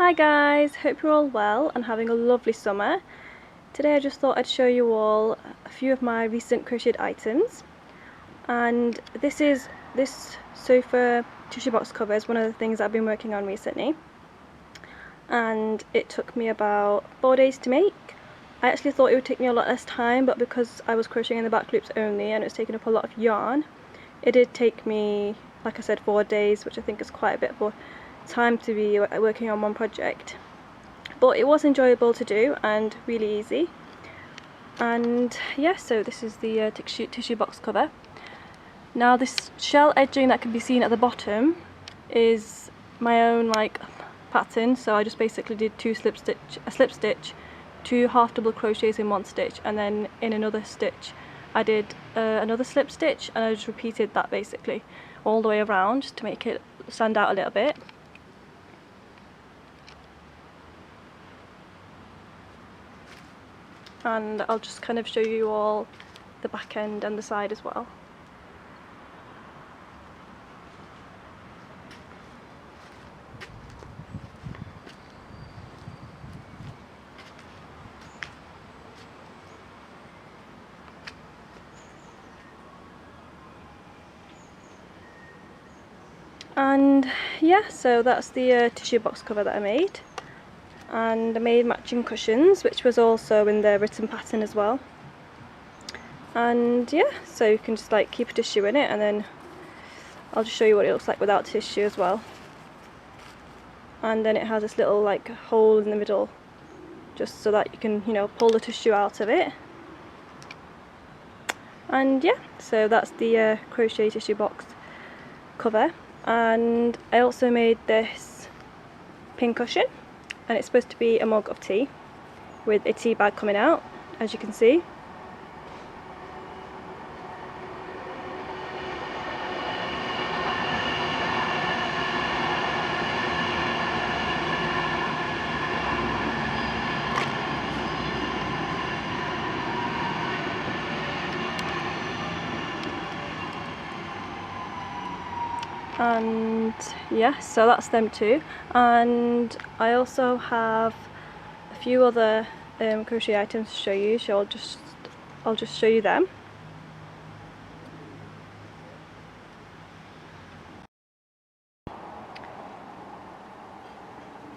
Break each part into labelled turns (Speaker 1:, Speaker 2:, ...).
Speaker 1: Hi guys, hope you're all well and having a lovely summer. Today I just thought I'd show you all a few of my recent crocheted items, and this sofa tissue box cover is one of the things I've been working on recently, and it took me about 4 days to make. I actually thought it would take me a lot less time, but because I was crocheting in the back loops only and it was taking up a lot of yarn, it did take me, like I said, 4 days, which I think is quite a bit for time to be working on one project. But it was enjoyable to do and really easy. And yeah, so this is the tissue box cover. Now this shell edging that can be seen at the bottom is my own pattern, so I just basically did a slip stitch, 2 half double crochets in one stitch, and then in another stitch I did another slip stitch, and I just repeated that basically all the way around to make it stand out a little bit. And I'll just kind of show you all the back end and the side as well. And yeah, so that's the tissue box cover that I made. And I made matching cushions, which was also in the written pattern as well. And yeah, so you can just keep a tissue in it, and then I'll just show you what it looks like without tissue as well. And then it has this little hole in the middle, just so that you can, pull the tissue out of it. And yeah, so that's the crochet tissue box cover. And I also made this pin cushion, and it's supposed to be a mug of tea with a tea bag coming out, as you can see. And yeah, so that's them too. And I also have a few other crochet items to show you, so I'll just show you them.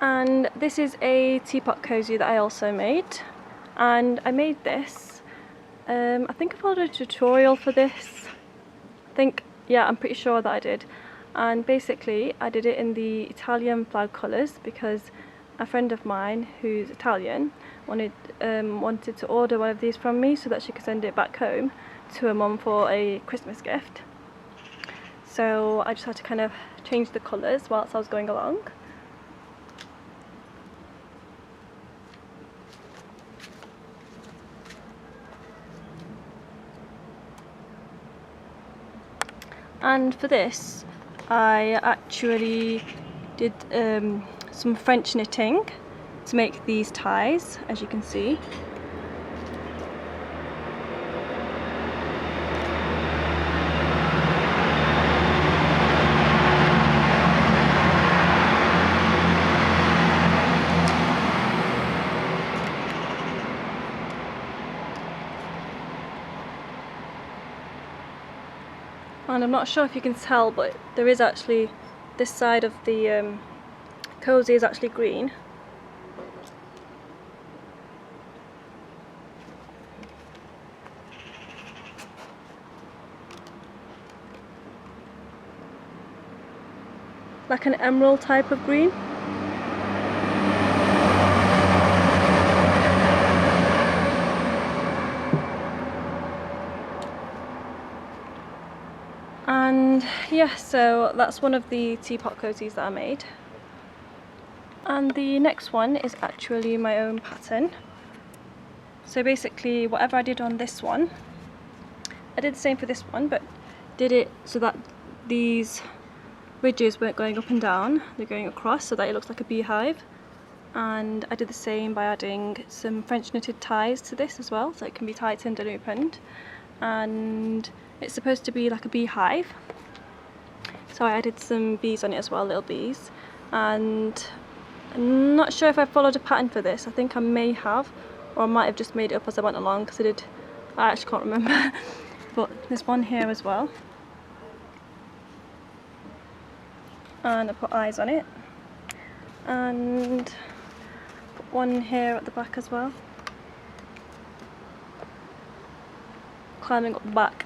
Speaker 1: And this is a teapot cozy that I also made, and I made this, I think I followed a tutorial for this, I'm pretty sure that I did. And basically I did it in the Italian flag colours because a friend of mine who's Italian wanted to order one of these from me so that she could send it back home to her mum for a Christmas gift. So I just had to kind of change the colours whilst I was going along. And for this I actually did some French knitting to make these ties, as you can see. And I'm not sure if you can tell, but there is actually, this side of the cozy is actually green. Like an emerald type of green. And yeah, so that's one of the teapot cozies that I made. And the next one is actually my own pattern. So basically whatever I did on this one, I did the same for this one, but did it so that these ridges weren't going up and down, they're going across so that it looks like a beehive. And I did the same by adding some French knitted ties to this as well, so it can be tightened and opened. And it's supposed to be like a beehive, so I added some bees on it as well, little bees. And I'm not sure if I followed a pattern for this. I think I may have, or I might have just made it up as I went along, because I actually can't remember. But there's one here as well, and I put eyes on it, and put one here at the back as well, climbing up the back.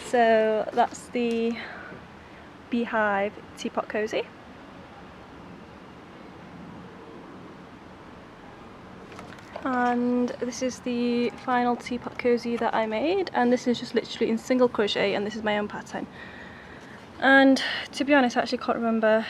Speaker 1: So that's the Beehive Teapot Cozy. And this is the final teapot cozy that I made, and this is just literally in single crochet, and this is my own pattern. And to be honest, I actually can't remember